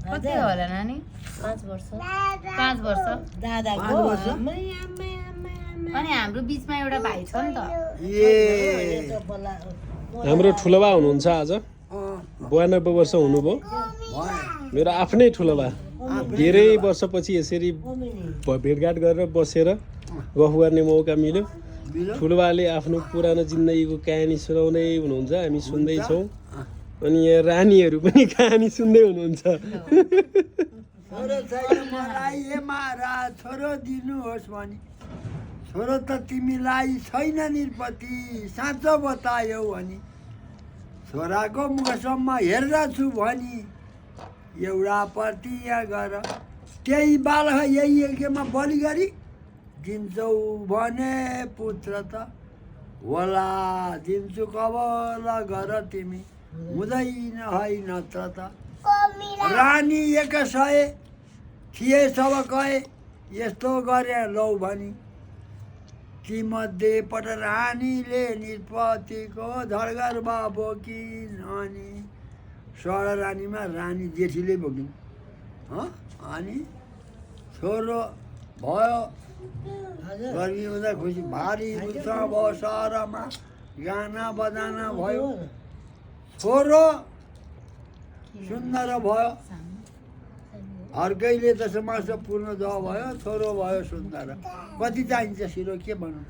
कति होला नानी? 5 वर्ष 5 वर्ष। दादाको अनि हाम्रो बिचमा एउटा भाइ छ नि त। हाम्रो ठुलोबा हुनुहुन्छ आज 92 वर्ष हुनुभयो। मेरो आफ्नै ठुलोबा धेरै वर्षपछि यसरी भेटघाट गरेर बसेर गफ गर्ने मौका मिल्यो। ठुलोबाले आफ्नो पुरानो जिन्दगीको कहानी सुनाउँदै हुनुहुन्छ, हामी सुन्दैछौँ। अनि यहाँ रानीहरू पनि कहानी सुन्दै हुनुहुन्छ। छोरो छैन मलाई हे महाराज छोरो दिनुहोस् भनी, छोरो त तिमीलाई छैन निरपति साँचो बतायौ भनी, छोराको मुखसम्म हेर्दा छु भनी एउटा प्रतिज्ञा गर, त्यही बालक यही यज्ञमा बलि गरी दिन्छौ भने पुत्र त होला दिन्छु कबल गर तिमी हुँदैन है नत्र त। रानी 100 थिए सब कहे यस्तो गरे लौ भनी, तीमध्ये पट रानीले निरपतिको धरगर्भा बोकी अनि 16 रानीमा रानी जेठीले बोकिन्। अनि छोरो भयो गर्मी हुँदा खुसी भारी उत्सव भयो, सहरमा गाना बजाना भयो, छोरो सुन्दर भयो, अर्कैले दशमास पूर्ण ज भयो, छोरो भयो सुन्दर। कति चाहिन्छ सिरो के भनौँ।